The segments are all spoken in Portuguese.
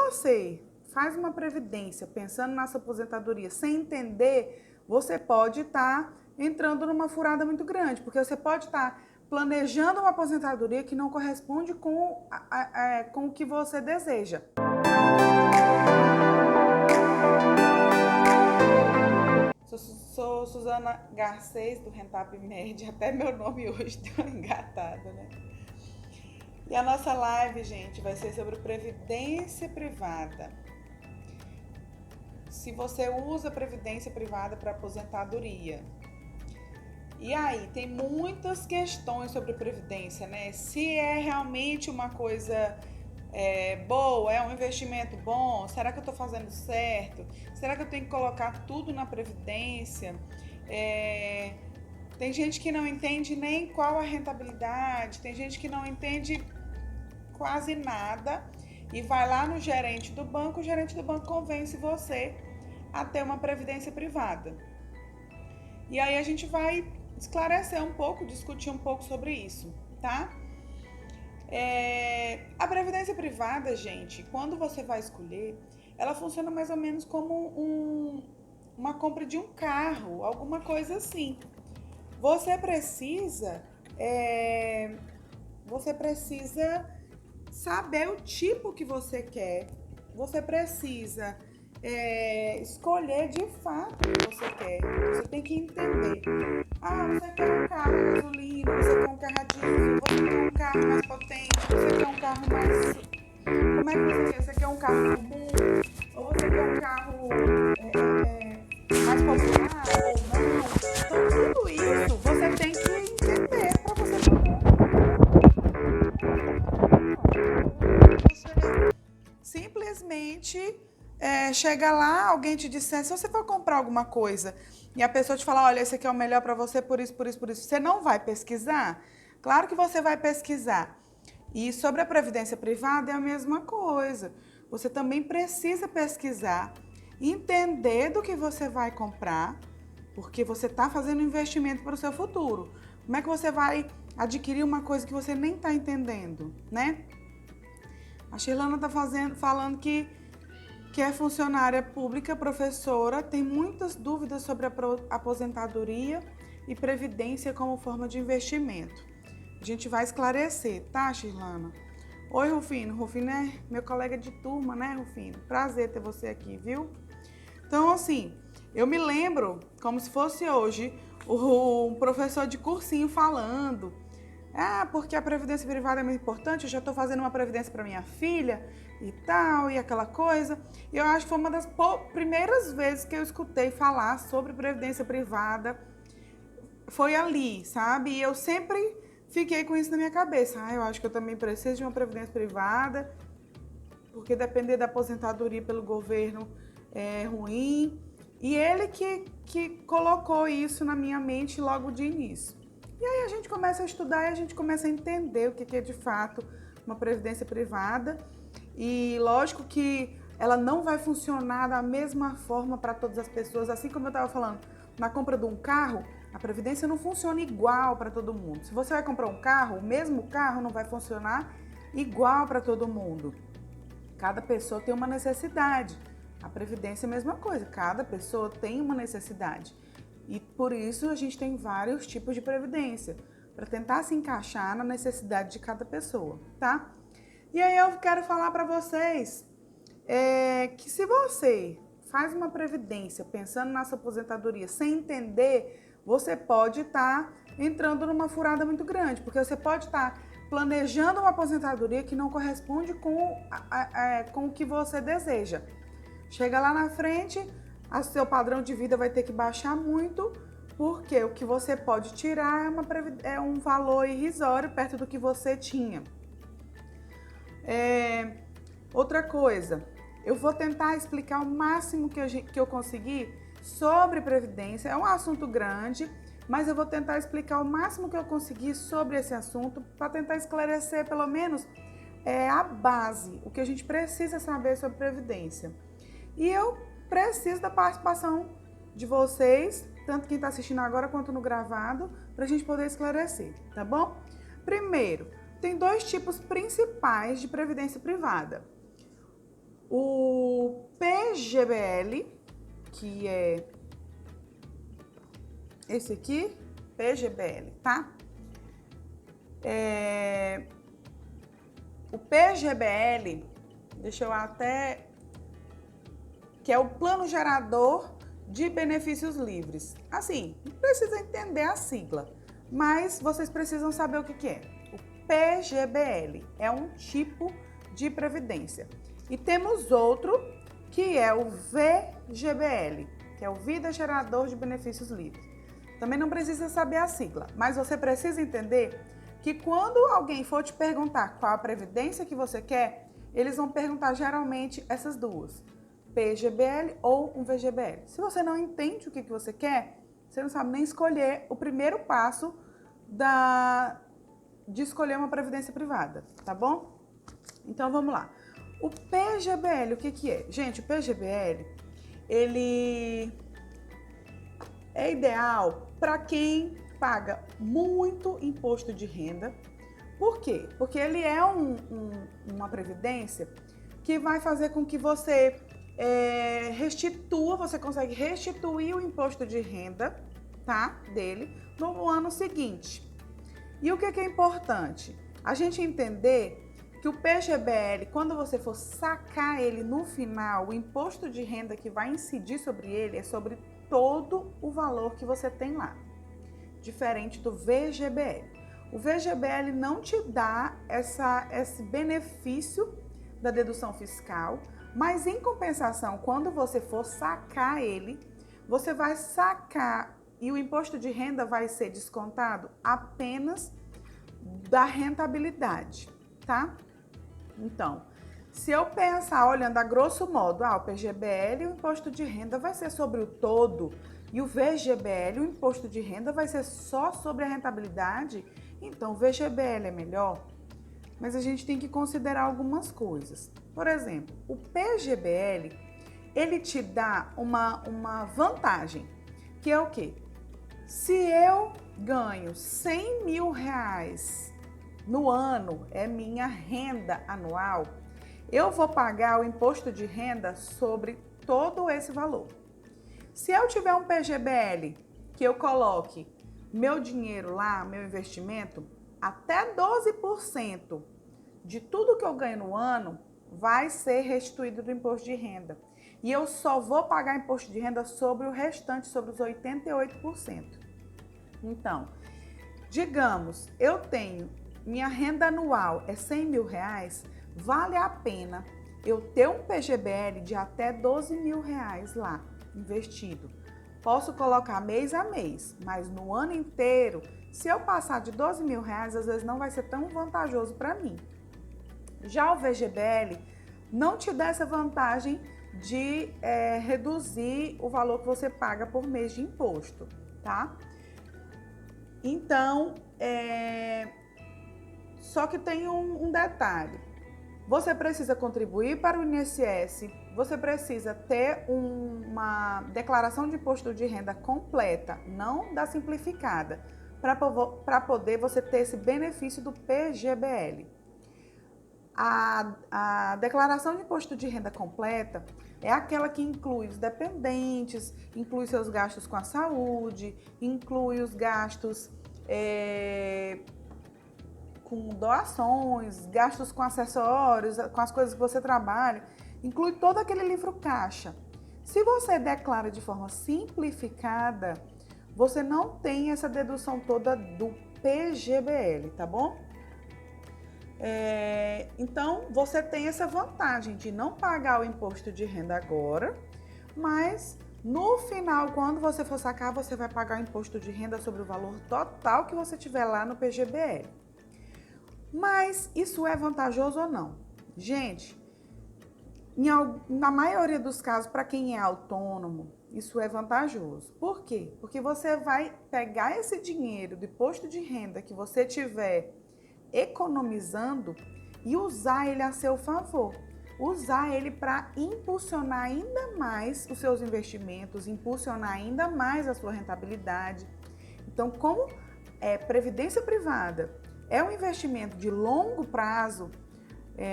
você faz uma previdência pensando na sua aposentadoria sem entender, você pode estar entrando numa furada muito grande, porque você pode estar planejando uma aposentadoria que não corresponde com o que você deseja. Sou Suzana Garcês, do Rentap Med, até meu nome hoje deu uma engatada, né? E a nossa live, gente, vai ser sobre previdência privada. Se você usa previdência privada para aposentadoria. E aí, tem muitas questões sobre previdência, né? Se é realmente uma coisa boa, é um investimento bom, será que eu estou fazendo certo? Será que eu tenho que colocar tudo na previdência? Tem gente que não entende nem qual a rentabilidade, tem gente que não entende quase nada e vai lá no gerente do banco, o gerente do banco convence você a ter uma previdência privada. E aí a gente vai esclarecer um pouco, discutir um pouco sobre isso, tá? A previdência privada, gente, quando você vai escolher, ela funciona mais ou menos como uma compra de um carro, alguma coisa assim. Você precisa saber o tipo que você quer, você precisa escolher de fato o que você quer, você tem que entender. Você quer um carro a gasolina, você quer um carro a diesel, você quer um carro mais potente, você quer um carro mais... Como é que você quer? Você quer um carro comum? Ou você quer um carro mais popular ou não? Então, tudo isso você tem que entender para você poder. Simplesmente chega lá, alguém te disser, se você for comprar alguma coisa e a pessoa te falar, olha, esse aqui é o melhor para você por isso, por isso, por isso, você não vai pesquisar? Claro que você vai pesquisar. E sobre a previdência privada é a mesma coisa. Você também precisa pesquisar, entender do que você vai comprar, porque você está fazendo investimento para o seu futuro. Como é que você vai adquirir uma coisa que você nem está entendendo, né? A Sheilana está falando que é funcionária pública, professora, tem muitas dúvidas sobre a aposentadoria e previdência como forma de investimento. A gente vai esclarecer, tá, Sheilana? Oi, Rufino. Rufino é meu colega de turma, né, Rufino? Prazer ter você aqui, viu? Então, assim, eu me lembro, como se fosse hoje, um professor de cursinho falando... porque a previdência privada é muito importante, eu já estou fazendo uma previdência para minha filha e tal, e aquela coisa. E eu acho que foi uma das primeiras vezes que eu escutei falar sobre previdência privada. Foi ali, sabe? E eu sempre fiquei com isso na minha cabeça. Eu acho que eu também preciso de uma previdência privada, porque depender da aposentadoria pelo governo é ruim. E ele que colocou isso na minha mente logo de início. E aí a gente começa a estudar e a gente começa a entender o que é de fato uma previdência privada. E lógico que ela não vai funcionar da mesma forma para todas as pessoas. Assim como eu estava falando, na compra de um carro, a previdência não funciona igual para todo mundo. Se você vai comprar um carro, o mesmo carro não vai funcionar igual para todo mundo. Cada pessoa tem uma necessidade. A previdência é a mesma coisa, cada pessoa tem uma necessidade. E por isso a gente tem vários tipos de previdência, para tentar se encaixar na necessidade de cada pessoa, tá? E aí eu quero falar para vocês que se você faz uma previdência pensando na sua aposentadoria sem entender, você pode estar entrando numa furada muito grande, porque você pode estar planejando uma aposentadoria que não corresponde com o que você deseja. Chega lá na frente, o seu padrão de vida vai ter que baixar muito, porque o que você pode tirar é um valor irrisório perto do que você tinha. Outra coisa, eu vou tentar explicar o máximo que eu conseguir sobre previdência. É um assunto grande, mas eu vou tentar explicar o máximo que eu conseguir sobre esse assunto para tentar esclarecer pelo menos a base, o que a gente precisa saber sobre previdência. E eu preciso da participação de vocês, tanto quem está assistindo agora quanto no gravado, para a gente poder esclarecer, tá bom? Primeiro, tem dois tipos principais de previdência privada. PGBL, que é esse aqui, PGBL, tá? O PGBL, deixa eu até... que é o Plano Gerador de Benefícios Livres. Assim, não precisa entender a sigla, mas vocês precisam saber o que é. O PGBL é um tipo de previdência. E temos outro, que é o VGBL, que é o Vida Gerador de Benefícios Livres. Também não precisa saber a sigla, mas você precisa entender que quando alguém for te perguntar qual a previdência que você quer, eles vão perguntar geralmente essas duas, PGBL ou um VGBL. Se você não entende o que você quer, você não sabe nem escolher o primeiro passo de escolher uma previdência privada, tá bom? Então vamos lá. O PGBL, o que é? Gente, o PGBL, ele é ideal para quem paga muito imposto de renda. Por quê? Porque ele é uma previdência que vai fazer com que você você consegue restituir o imposto de renda, tá, dele no ano seguinte. E o que é importante? A gente entender que o PGBL, quando você for sacar ele no final, o imposto de renda que vai incidir sobre ele é sobre todo o valor que você tem lá, diferente do VGBL. O VGBL não te dá esse benefício da dedução fiscal, mas em compensação, quando você for sacar ele, você vai sacar e o imposto de renda vai ser descontado apenas da rentabilidade, tá? Então, se eu pensar, olhando a grosso modo, o PGBL, o imposto de renda vai ser sobre o todo e o VGBL, o imposto de renda vai ser só sobre a rentabilidade, então o VGBL é melhor, mas a gente tem que considerar algumas coisas. Por exemplo, o PGBL, ele te dá uma vantagem, que é o quê? Se eu ganho 100 mil reais no ano, é minha renda anual, eu vou pagar o imposto de renda sobre todo esse valor. Se eu tiver um PGBL que eu coloque meu dinheiro lá, meu investimento, até 12% de tudo que eu ganho no ano vai ser restituído do imposto de renda. E eu só vou pagar imposto de renda sobre o restante, sobre os 88%. Então, digamos, eu tenho, minha renda anual é 100 mil reais, vale a pena eu ter um PGBL de até 12 mil reais lá investido. Posso colocar mês a mês, mas no ano inteiro, se eu passar de 12 mil reais, às vezes não vai ser tão vantajoso para mim. Já o VGBL não te dá essa vantagem de reduzir o valor que você paga por mês de imposto, tá? Então, só que tem um detalhe. Você precisa contribuir para o INSS, você precisa ter uma declaração de imposto de renda completa, não da simplificada, para poder você ter esse benefício do PGBL. A declaração de imposto de renda completa é aquela que inclui os dependentes, inclui seus gastos com a saúde, inclui os gastos com doações, gastos com acessórios, com as coisas que você trabalha, inclui todo aquele livro caixa. Se você declara de forma simplificada, você não tem essa dedução toda do PGBL, tá bom? Então, você tem essa vantagem de não pagar o imposto de renda agora, mas no final, quando você for sacar, você vai pagar o imposto de renda sobre o valor total que você tiver lá no PGBL. Mas isso é vantajoso ou não? Gente, na maioria dos casos, para quem é autônomo, isso é vantajoso. Por quê? Porque você vai pegar esse dinheiro do imposto de renda que você tiver economizando e usar ele a seu favor. Usar ele para impulsionar ainda mais os seus investimentos, impulsionar ainda mais a sua rentabilidade. Então, como previdência privada é um investimento de longo prazo,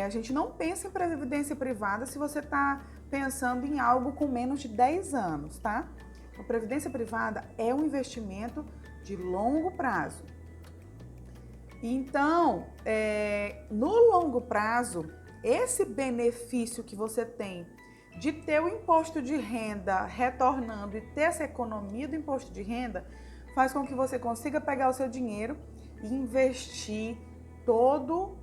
A gente não pensa em previdência privada se você está pensando em algo com menos de 10 anos, tá? A previdência privada é um investimento de longo prazo. Então, no longo prazo, esse benefício que você tem de ter o imposto de renda retornando e ter essa economia do imposto de renda faz com que você consiga pegar o seu dinheiro e investir todo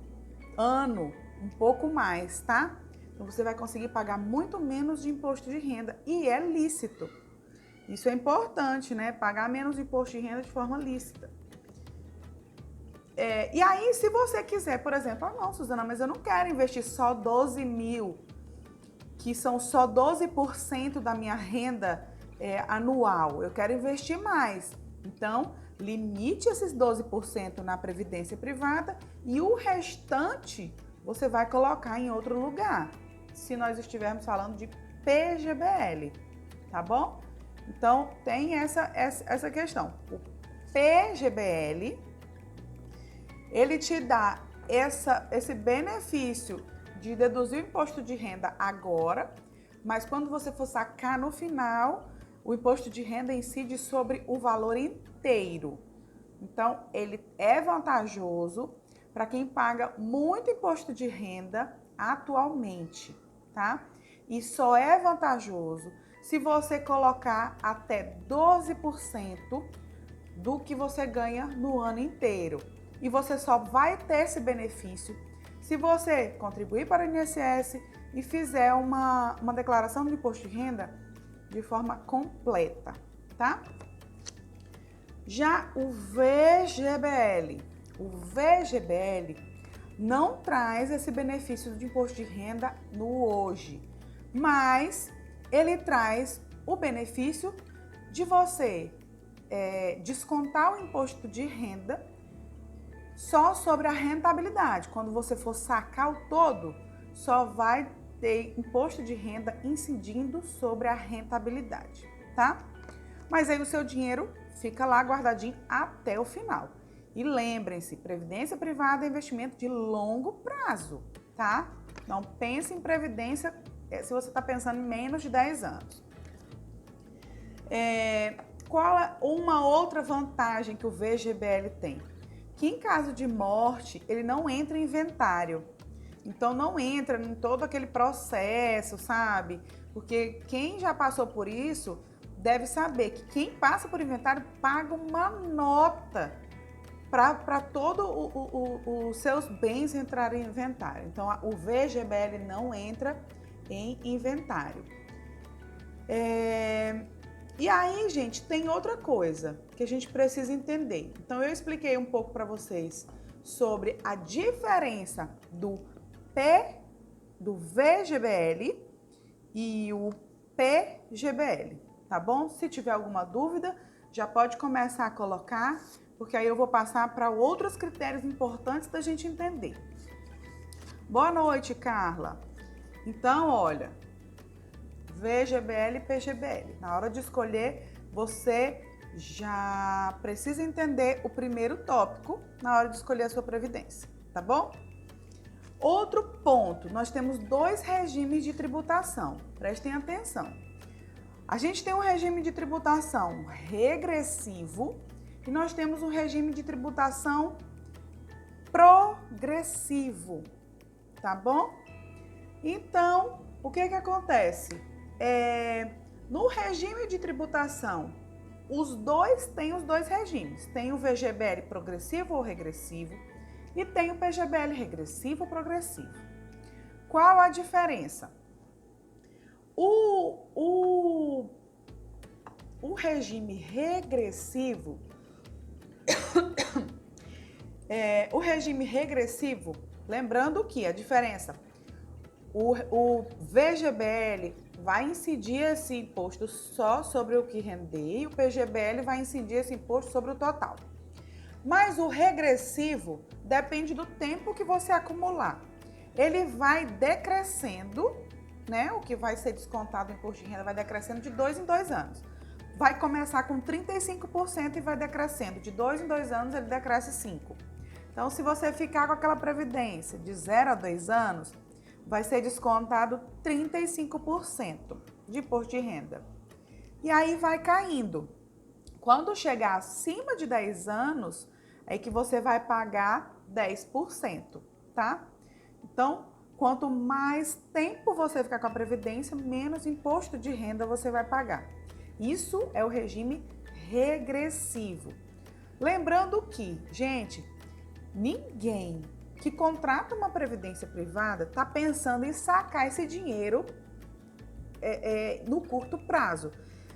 ano um pouco mais, tá? Então você vai conseguir pagar muito menos de imposto de renda e é lícito. Isso é importante, né? Pagar menos imposto de renda de forma lícita. E aí, se você quiser, por exemplo, não, Suzana, mas eu não quero investir só 12 mil, que são só 12% da minha renda anual. Eu quero investir mais. Então, limite esses 12% na previdência privada e o restante você vai colocar em outro lugar, se nós estivermos falando de PGBL, tá bom? Então, tem essa questão. O PGBL, ele te dá esse benefício de deduzir o imposto de renda agora, mas quando você for sacar no final, o imposto de renda incide sobre o valor inteiro. Então, ele é vantajoso para quem paga muito imposto de renda atualmente, tá? E só é vantajoso se você colocar até 12% do que você ganha no ano inteiro. E você só vai ter esse benefício se você contribuir para o INSS e fizer uma declaração de imposto de renda de forma completa, tá? Já o VGBL não traz esse benefício de imposto de renda no hoje, mas ele traz o benefício de você descontar o imposto de renda só sobre a rentabilidade. Quando você for sacar o todo, só vai ter imposto de renda incidindo sobre a rentabilidade, tá? Mas aí o seu dinheiro fica lá guardadinho até o final. E lembrem-se, previdência privada é investimento de longo prazo, tá? Não pense em previdência se você está pensando em menos de 10 anos. Qual é uma outra vantagem que o VGBL tem? Que em caso de morte, ele não entra em inventário. Então, não entra em todo aquele processo, sabe? Porque quem já passou por isso deve saber que quem passa por inventário paga uma nota para todos os seus bens entrarem em inventário. Então, o VGBL não entra em inventário. E aí, gente, tem outra coisa que a gente precisa entender. Então, eu expliquei um pouco para vocês sobre a diferença do VGBL e o PGBL, tá bom? Se tiver alguma dúvida, já pode começar a colocar, porque aí eu vou passar para outros critérios importantes da gente entender. Boa noite, Carla. Então, olha, VGBL e PGBL. Na hora de escolher, você já precisa entender o primeiro tópico na hora de escolher a sua previdência, tá bom? Outro ponto, nós temos 2 regimes de tributação. Prestem atenção. A gente tem um regime de tributação regressivo e nós temos um regime de tributação progressivo, tá bom? Então, o que acontece? No regime de tributação, os dois têm os 2 regimes. Tem o VGBL progressivo ou regressivo e tem o PGBL regressivo ou progressivo. Qual a diferença? O regime regressivo, lembrando que a diferença, o VGBL vai incidir esse imposto só sobre o que render e o PGBL vai incidir esse imposto sobre o total. Mas o regressivo depende do tempo que você acumular. Ele vai decrescendo, né? O que vai ser descontado do imposto de renda vai decrescendo de 2 em 2 anos. Vai começar com 35% e vai decrescendo. De 2 em 2 anos ele decresce 5%. Então, se você ficar com aquela previdência de 0 a 2 anos, vai ser descontado 35% de imposto de renda. E aí vai caindo. Quando chegar acima de 10 anos, é que você vai pagar 10%, tá? Então, quanto mais tempo você ficar com a previdência, menos imposto de renda você vai pagar. Isso é o regime regressivo. Lembrando que, gente, ninguém que contrata uma previdência privada está pensando em sacar esse dinheiro no curto prazo.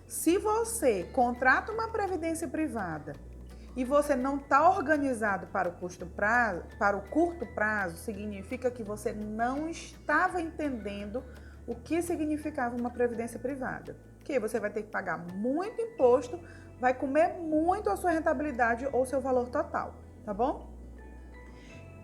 Se você contrata uma previdência privada e você não está organizado para o curto prazo, significa que você não estava entendendo o que significava uma previdência privada. Que você vai ter que pagar muito imposto, vai comer muito a sua rentabilidade ou seu valor total, tá bom?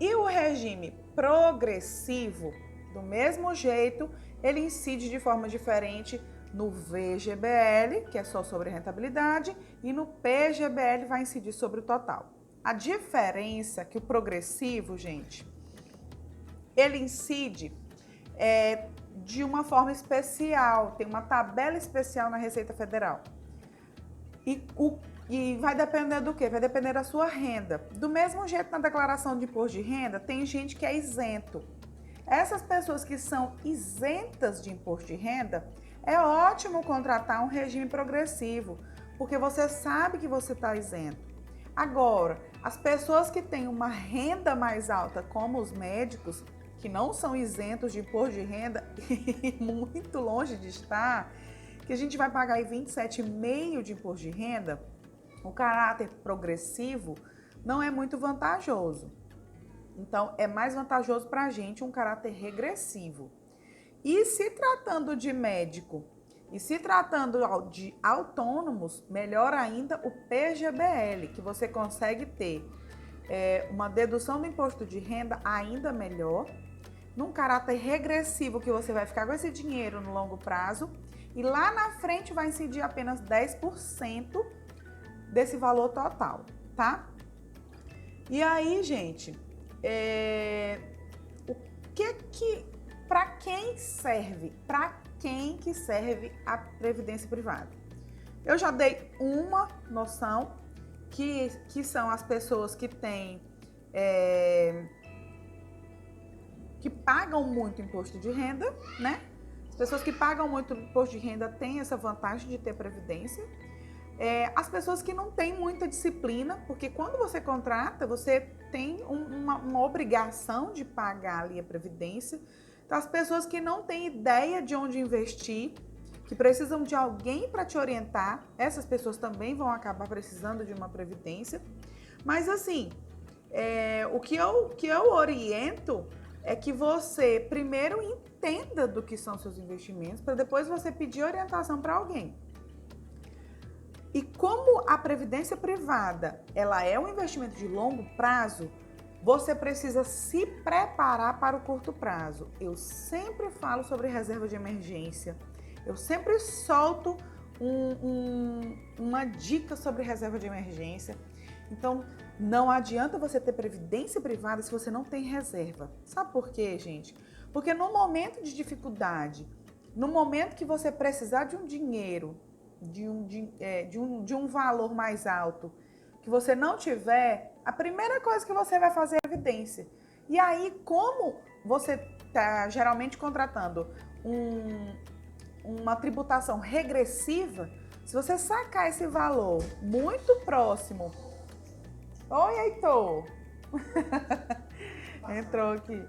E o regime progressivo, do mesmo jeito, ele incide de forma diferente no VGBL, que é só sobre rentabilidade, e no PGBL vai incidir sobre o total. A diferença é que o progressivo, gente, ele incide de uma forma especial, tem uma tabela especial na Receita Federal. E vai depender do quê? Vai depender da sua renda. Do mesmo jeito, na declaração de imposto de renda, tem gente que é isento. Essas pessoas que são isentas de imposto de renda, é ótimo contratar um regime progressivo, porque você sabe que você está isento. Agora, as pessoas que têm uma renda mais alta, como os médicos, que não são isentos de imposto de renda, e muito longe de estar, que a gente vai pagar aí 27,5% de imposto de renda, o caráter progressivo não é muito vantajoso. Então, é mais vantajoso para a gente um caráter regressivo. E se tratando de médico e se tratando de autônomos, melhor ainda o PGBL, que você consegue ter uma dedução do imposto de renda ainda melhor, num caráter regressivo, que você vai ficar com esse dinheiro no longo prazo e lá na frente vai incidir apenas 10% desse valor total, tá? E aí, gente, para quem serve? Para quem que serve a previdência privada? Eu já dei uma noção, que são as pessoas que têm que pagam muito imposto de renda, né? As pessoas que pagam muito imposto de renda têm essa vantagem de ter previdência. As pessoas que não têm muita disciplina, porque quando você contrata, você tem uma obrigação de pagar ali a previdência. Então, as pessoas que não têm ideia de onde investir, que precisam de alguém para te orientar, essas pessoas também vão acabar precisando de uma previdência. Mas assim, o que eu oriento é que você primeiro entenda do que são seus investimentos, para depois você pedir orientação para alguém. E como a previdência privada, ela é um investimento de longo prazo, você precisa se preparar para o curto prazo. Eu sempre falo sobre reserva de emergência, eu sempre solto uma dica sobre reserva de emergência. Então, não adianta você ter previdência privada se você não tem reserva. Sabe por quê, gente? Porque no momento de dificuldade, no momento que você precisar de um dinheiro, de um valor mais alto, que você não tiver, a primeira coisa que você vai fazer é a previdência. E aí, como você está geralmente contratando uma tributação regressiva, se você sacar esse valor muito próximo... Oi, Heitor! Entrou aqui.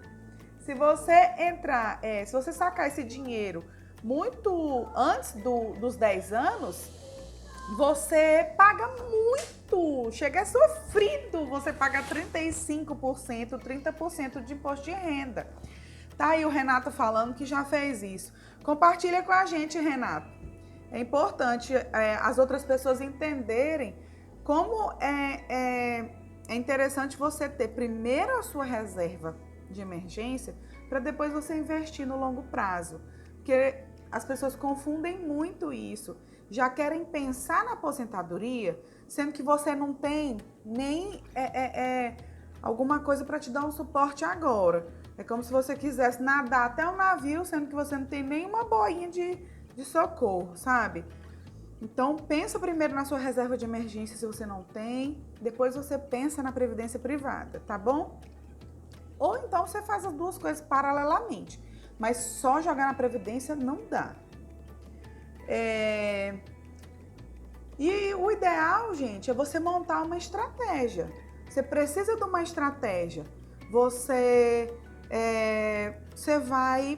Se você sacar esse dinheiro muito antes dos 10 anos, você paga muito, chega a sofrido, você paga 35%, 30% de imposto de renda. Tá aí o Renato falando que já fez isso. Compartilha com a gente, Renato. É importante as outras pessoas entenderem como é interessante você ter primeiro a sua reserva de emergência para depois você investir no longo prazo. Porque as pessoas confundem muito isso. Já querem pensar na aposentadoria, sendo que você não tem nem alguma coisa para te dar um suporte agora. É como se você quisesse nadar até um navio, sendo que você não tem nenhuma boinha de socorro, sabe? Então, pensa primeiro na sua reserva de emergência se você não tem, depois você pensa na previdência privada, tá bom? Ou então você faz as duas coisas paralelamente, mas só jogar na previdência não dá. E o ideal, gente, é você montar uma estratégia. Você precisa de uma estratégia. Você vai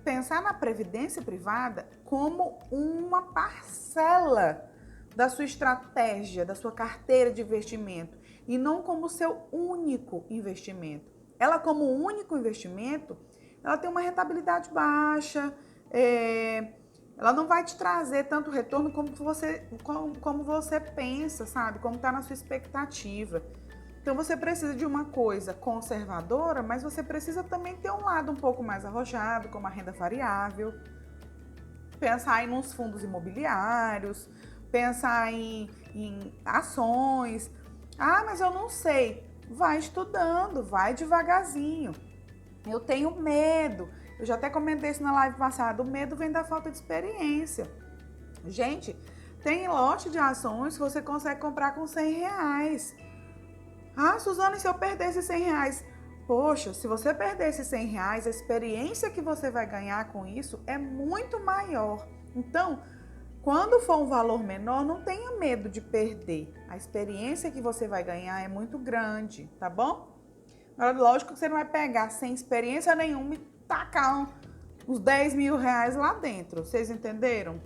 pensar na previdência privada como uma parcela da sua estratégia, da sua carteira de investimento, e não como seu único investimento. Ela, como único investimento, ela tem uma rentabilidade baixa, ela não vai te trazer tanto retorno como você pensa, sabe? Como está na sua expectativa. Então, você precisa de uma coisa conservadora, mas você precisa também ter um lado um pouco mais arrojado, como a renda variável. Pensar aí nos fundos imobiliários, pensar em ações. Ah, mas eu não sei. Vai estudando, vai devagarzinho. Eu tenho medo. Eu já até comentei isso na live passada. O medo vem da falta de experiência. Gente, tem lote de ações que você consegue comprar com R$100. Ah, Suzana, e se eu perdesse R$100? Poxa, se você perder esses R$100, a experiência que você vai ganhar com isso é muito maior. Então, quando for um valor menor, não tenha medo de perder. A experiência que você vai ganhar é muito grande, tá bom? Agora, lógico que você não vai pegar sem experiência nenhuma e tacar uns R$10.000 lá dentro. Vocês entenderam?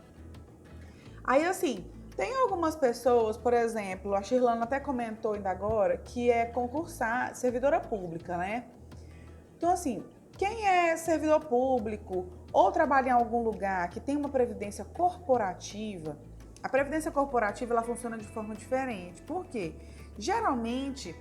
Aí, assim, tem algumas pessoas, por exemplo, a Shirlana até comentou ainda agora, que é concursar, servidora pública, né? Então, assim, quem é servidor público ou trabalha em algum lugar que tem uma previdência corporativa, a previdência corporativa ela funciona de forma diferente. Por quê? Geralmente,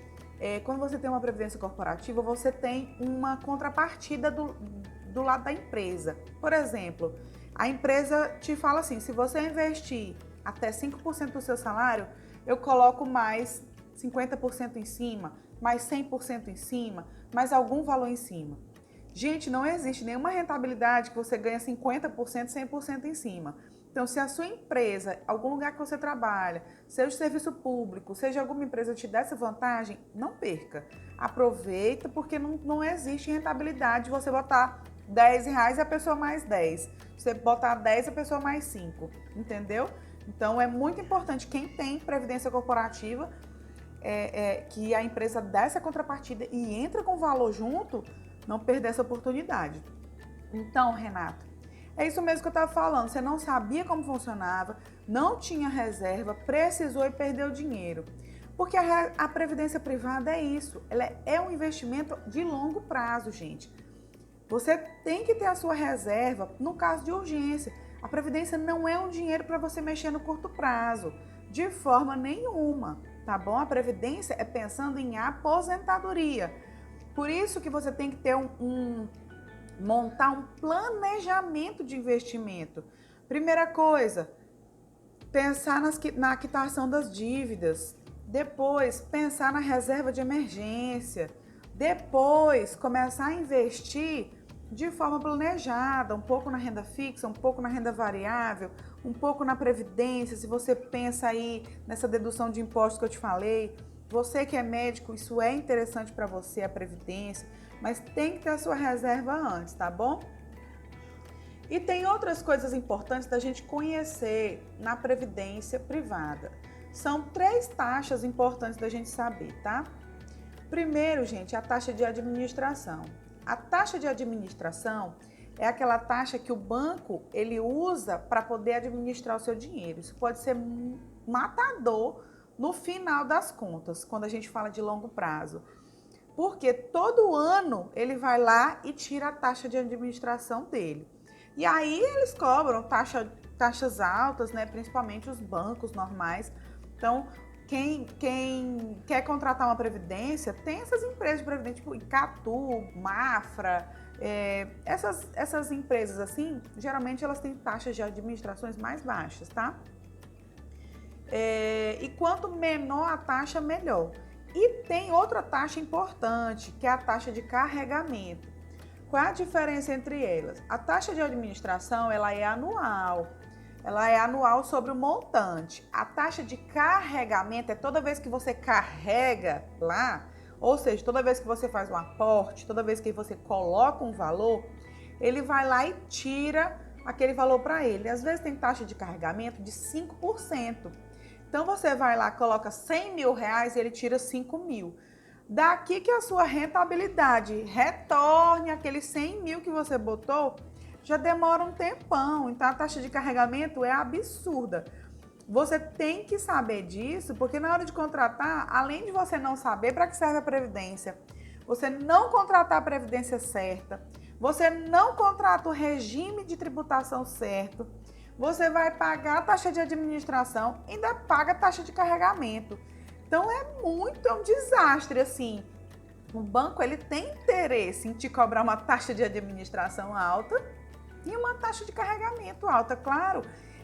quando você tem uma previdência corporativa, você tem uma contrapartida do lado da empresa. Por exemplo, a empresa te fala assim, se você investir até 5% do seu salário, eu coloco mais 50% em cima, mais 100% em cima, mais algum valor em cima. Gente, não existe nenhuma rentabilidade que você ganha 50%, 100% em cima. Então, se a sua empresa, algum lugar que você trabalha, seja serviço público, seja alguma empresa te der essa vantagem, não perca. Aproveita, porque não existe rentabilidade você botar R$10 e a pessoa mais 10. Você botar 10 a pessoa mais 5, entendeu? Então, é muito importante quem tem previdência corporativa, que a empresa dá essa contrapartida e entra com valor junto, não perder essa oportunidade. Então, Renato, é isso mesmo que eu estava falando. Você não sabia como funcionava, não tinha reserva, precisou e perdeu dinheiro. Porque a previdência privada é isso, ela é um investimento de longo prazo, gente. Você tem que ter a sua reserva no caso de urgência. A previdência não é um dinheiro para você mexer no curto prazo, de forma nenhuma, tá bom? A previdência é pensando em aposentadoria. Por isso que você tem que ter montar um planejamento de investimento. Primeira coisa, pensar na quitação das dívidas. Depois, pensar na reserva de emergência. Depois, começar a investir de forma planejada, um pouco na renda fixa, um pouco na renda variável, um pouco na previdência. Se você pensa aí nessa dedução de impostos que eu te falei, você que é médico, isso é interessante para você, a previdência, mas tem que ter a sua reserva antes, tá bom? E tem outras coisas importantes da gente conhecer na previdência privada. São 3 taxas importantes da gente saber, tá? Primeiro, gente, a taxa de administração. A taxa de administração é aquela taxa que o banco ele usa para poder administrar o seu dinheiro. Isso pode ser matador no final das contas, quando a gente fala de longo prazo. Porque todo ano ele vai lá e tira a taxa de administração dele. E aí eles cobram taxas altas, né? Principalmente os bancos normais. Então, quem quer contratar uma previdência, tem essas empresas de previdência, tipo Icatu, Mafra, essas empresas assim, geralmente elas têm taxas de administrações mais baixas, tá? E quanto menor a taxa, melhor. E tem outra taxa importante, que é a taxa de carregamento. Qual é a diferença entre elas? A taxa de administração, ela é anual. Ela é anual sobre o montante. A taxa de carregamento é toda vez que você carrega lá, ou seja, toda vez que você faz um aporte, toda vez que você coloca um valor, ele vai lá e tira aquele valor para ele. Às vezes tem taxa de carregamento de 5%. Então você vai lá, coloca 100 mil reais e ele tira 5 mil. Daqui que a sua rentabilidade retorne aqueles 100 mil que você botou, já demora um tempão. Então a taxa de carregamento é absurda. Você tem que saber disso, porque na hora de contratar, além de você não saber para que serve a previdência, você não contratar a previdência certa, você não contrata o regime de tributação certo, você vai pagar a taxa de administração e ainda paga a taxa de carregamento. Então é um desastre assim. O banco ele tem interesse em te cobrar uma taxa de administração alta e uma taxa de carregamento alta, claro.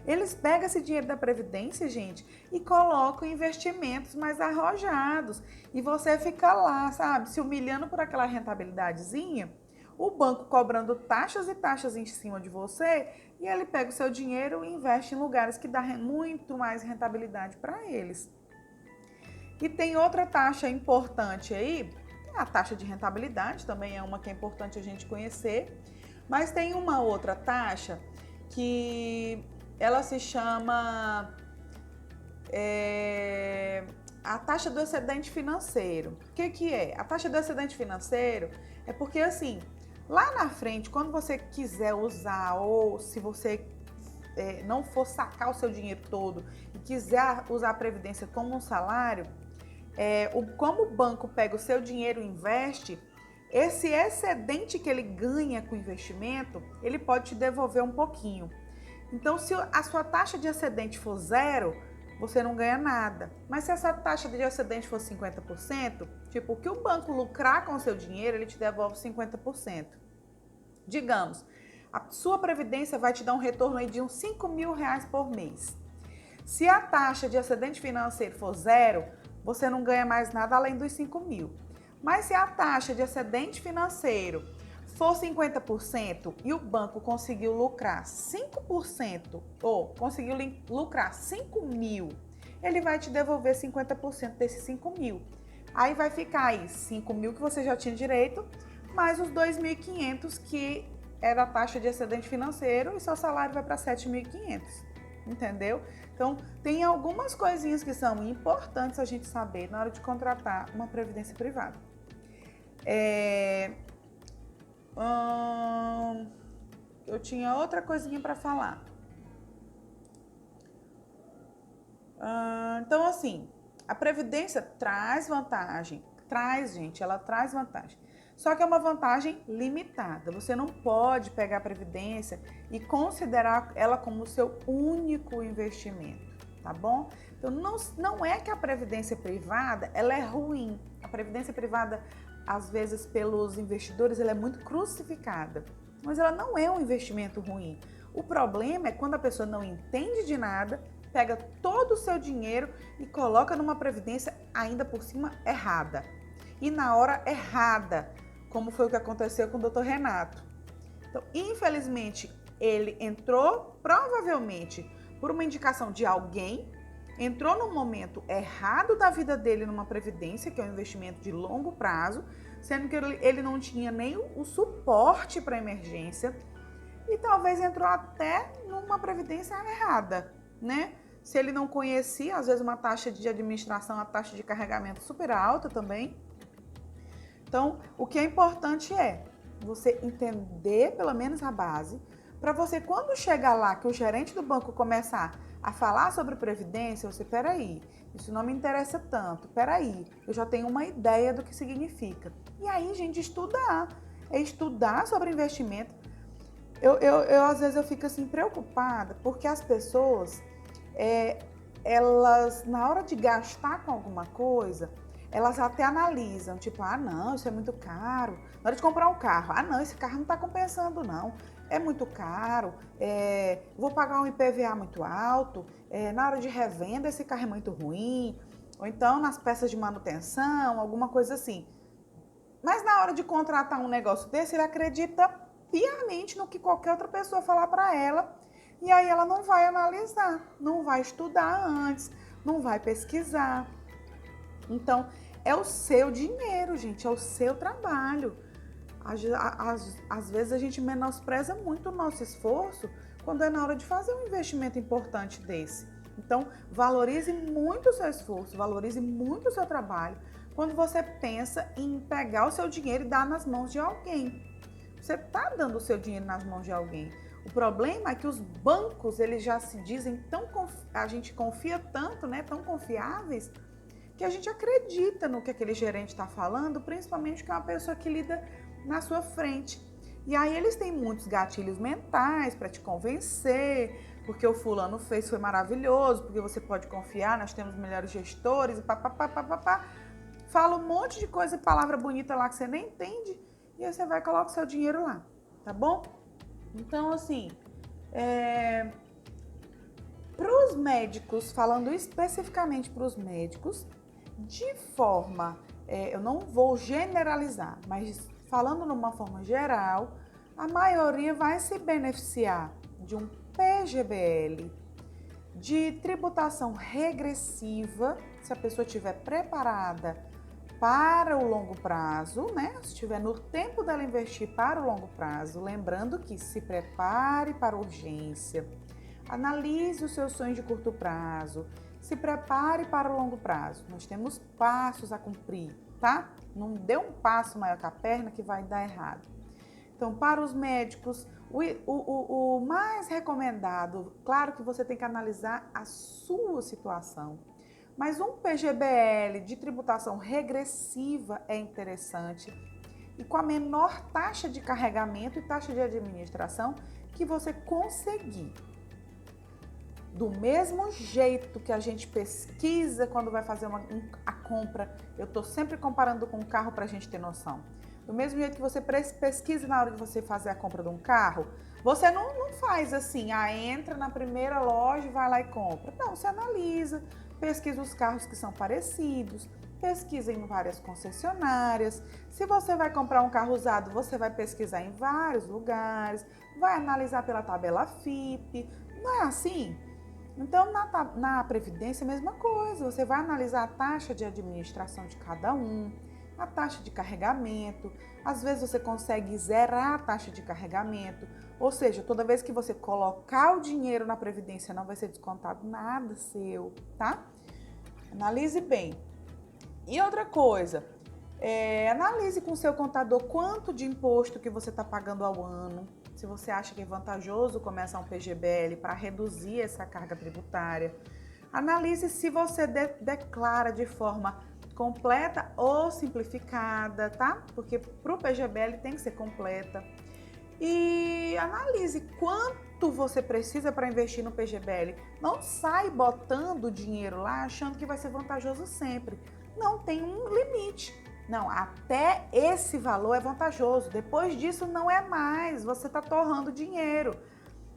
Eles pegam esse dinheiro da Previdência, gente, e colocam em investimentos mais arrojados. E você fica lá, sabe, se humilhando por aquela rentabilidadezinha, o banco cobrando taxas e taxas em cima de você, e ele pega o seu dinheiro e investe em lugares que dá muito mais rentabilidade para eles. E tem outra taxa importante aí, a taxa de rentabilidade, também é uma que é importante a gente conhecer, mas tem uma outra taxa que ela se chama a taxa do excedente financeiro. O que é? A taxa do excedente financeiro é porque assim, lá na frente, quando você quiser usar ou se você não for sacar o seu dinheiro todo e quiser usar a Previdência como um salário, como o banco pega o seu dinheiro e investe, esse excedente que ele ganha com o investimento, ele pode te devolver um pouquinho. Então, se a sua taxa de excedente for zero, você não ganha nada. Mas se essa taxa de excedente for 50%, tipo, o que o banco lucrar com o seu dinheiro, ele te devolve 50%. Digamos, a sua previdência vai te dar um retorno aí de uns 5 mil reais por mês. Se a taxa de excedente financeiro for zero, você não ganha mais nada além dos 5 mil. Mas se a taxa de excedente financeiro for 50% e o banco conseguiu lucrar 5% ou conseguiu lucrar 5 mil, ele vai te devolver 50% desses 5 mil. Aí vai ficar aí 5 mil que você já tinha direito, mais os 2.500 que era a taxa de excedente financeiro e seu salário vai para 7.500, entendeu? Então, tem algumas coisinhas que são importantes a gente saber na hora de contratar uma previdência privada. Eu tinha outra coisinha para falar. Então, assim, a previdência traz vantagem. Ela traz vantagem. Só que é uma vantagem limitada. Você não pode pegar a previdência e considerar ela como o seu único investimento, tá bom? Então, não é que a previdência privada, ela é ruim. A previdência privada, às vezes, pelos investidores, ela é muito crucificada. Mas ela não é um investimento ruim. O problema é quando a pessoa não entende de nada, pega todo o seu dinheiro e coloca numa previdência ainda por cima errada. E na hora errada, como foi o que aconteceu com o Dr. Renato. Então, infelizmente, ele entrou provavelmente por uma indicação de alguém, entrou no momento errado da vida dele numa previdência, que é um investimento de longo prazo, sendo que ele não tinha nem o suporte para emergência e talvez entrou até numa previdência errada, né? Se ele não conhecia, às vezes uma taxa de administração, a taxa de carregamento super alta também. Então, o que é importante é você entender pelo menos a base, para você, quando chegar lá, que o gerente do banco começar a falar sobre previdência, você, peraí, isso não me interessa tanto, peraí, eu já tenho uma ideia do que significa. E aí, gente, estudar sobre investimento. Eu às vezes, eu fico assim, preocupada, porque as pessoas, elas, na hora de gastar com alguma coisa, elas até analisam, tipo, não, isso é muito caro. Na hora de comprar um carro, não, esse carro não está compensando, não. É muito caro, vou pagar um IPVA muito alto, na hora de revenda esse carro é muito ruim. Ou então nas peças de manutenção, alguma coisa assim. Mas na hora de contratar um negócio desse, ele acredita piamente no que qualquer outra pessoa falar para ela. E aí ela não vai analisar, não vai estudar antes, não vai pesquisar. Então, é o seu dinheiro, gente, é o seu trabalho. Às vezes a gente menospreza muito o nosso esforço quando é na hora de fazer um investimento importante desse. Então, valorize muito o seu esforço, valorize muito o seu trabalho quando você pensa em pegar o seu dinheiro e dar nas mãos de alguém. Você está dando o seu dinheiro nas mãos de alguém. O problema é que os bancos, eles já se dizem a gente confia tanto, né, tão confiáveis, que a gente acredita no que aquele gerente está falando, principalmente que é uma pessoa que lida na sua frente. E aí eles têm muitos gatilhos mentais para te convencer, porque o fulano fez, foi maravilhoso, porque você pode confiar, nós temos melhores gestores, e papapá. Fala um monte de coisa, palavra bonita lá que você nem entende, e aí você vai e coloca o seu dinheiro lá, tá bom? Então, assim, para os médicos, falando especificamente para os médicos, de forma, eu não vou generalizar, mas falando numa forma geral, a maioria vai se beneficiar de um PGBL, de tributação regressiva, se a pessoa estiver preparada para o longo prazo, né? Se estiver no tempo dela investir para o longo prazo, lembrando que se prepare para a urgência, analise os seus sonhos de curto prazo, se prepare para o longo prazo. Nós temos passos a cumprir, tá? Não dê um passo maior que a perna que vai dar errado. Então, para os médicos, o mais recomendado, claro que você tem que analisar a sua situação, mas um PGBL de tributação regressiva é interessante e com a menor taxa de carregamento e taxa de administração que você conseguir. Do mesmo jeito que a gente pesquisa quando vai fazer a compra, eu estou sempre comparando com o carro para a gente ter noção. Do mesmo jeito que você pesquisa na hora de você fazer a compra de um carro, você não faz assim, entra na primeira loja e vai lá e compra. Não, você analisa, pesquisa os carros que são parecidos, pesquisa em várias concessionárias. Se você vai comprar um carro usado, você vai pesquisar em vários lugares, vai analisar pela tabela FIPE, não é assim? Então, na Previdência, a mesma coisa, você vai analisar a taxa de administração de cada um, a taxa de carregamento, às vezes você consegue zerar a taxa de carregamento, ou seja, toda vez que você colocar o dinheiro na Previdência não vai ser descontado nada seu, tá? Analise bem. E outra coisa, analise com o seu contador quanto de imposto que você está pagando ao ano, se você acha que é vantajoso começar um PGBL para reduzir essa carga tributária. Analise se você declara de forma completa ou simplificada, tá? Porque para o PGBL tem que ser completa. E analise quanto você precisa para investir no PGBL. Não sai botando dinheiro lá achando que vai ser vantajoso sempre. Não tem um limite. Não, até esse valor é vantajoso. Depois disso não é mais. Você está torrando dinheiro.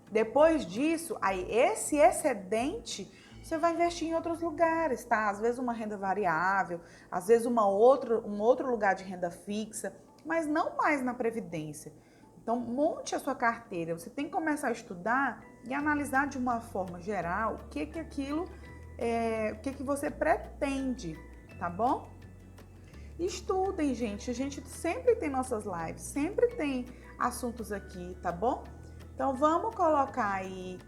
Depois disso, aí esse excedente você vai investir em outros lugares, tá? Às vezes uma renda variável, às vezes um outro lugar de renda fixa, mas não mais na Previdência. Então, monte a sua carteira. Você tem que começar a estudar e analisar de uma forma geral o que você pretende, tá bom? Estudem, gente. A gente sempre tem nossas lives, sempre tem assuntos aqui, tá bom? Então, vamos colocar aí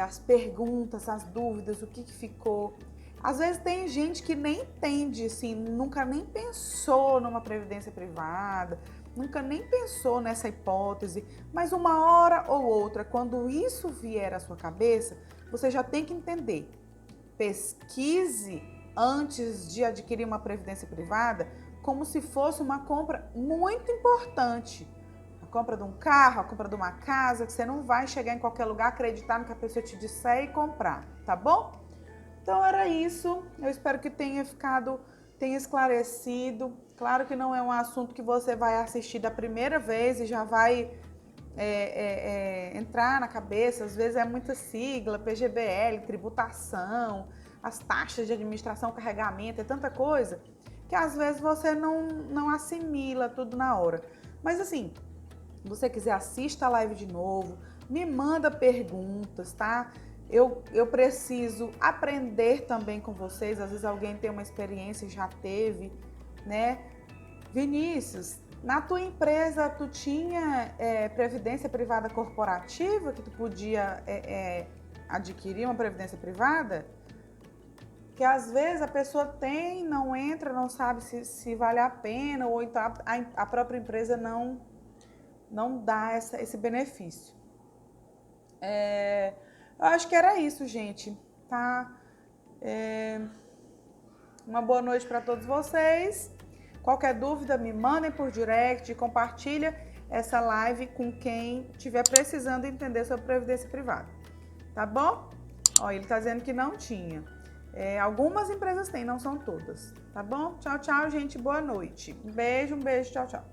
as perguntas, as dúvidas, o que ficou. Às vezes tem gente que nem entende, assim, nunca nem pensou numa previdência privada, nunca nem pensou nessa hipótese, mas uma hora ou outra, quando isso vier à sua cabeça, você já tem que entender. Pesquise antes de adquirir uma previdência privada como se fosse uma compra muito importante. A compra de um carro, a compra de uma casa, que você não vai chegar em qualquer lugar, acreditar no que a pessoa te disser e comprar, tá bom? Então era isso, eu espero que tenha esclarecido. Claro que não é um assunto que você vai assistir da primeira vez e já vai entrar na cabeça, às vezes é muita sigla, PGBL, tributação, as taxas de administração, carregamento, é tanta coisa, que às vezes você não assimila tudo na hora. Mas assim, se você quiser, assista a live de novo, me manda perguntas, tá? Eu preciso aprender também com vocês, às vezes alguém tem uma experiência e já teve, né? Vinícius, na tua empresa tu tinha previdência privada corporativa, que tu podia adquirir uma previdência privada? Que às vezes a pessoa tem, não entra, não sabe se vale a pena, ou então a própria empresa não dá esse benefício. Eu acho que era isso, gente, tá? Uma boa noite para todos vocês. Qualquer dúvida, me mandem por direct, compartilha essa live com quem estiver precisando entender sobre previdência privada, tá bom? Ó, ele tá dizendo que não tinha. Algumas empresas têm, não são todas, tá bom? Tchau, tchau, gente, boa noite. Um beijo, tchau, tchau.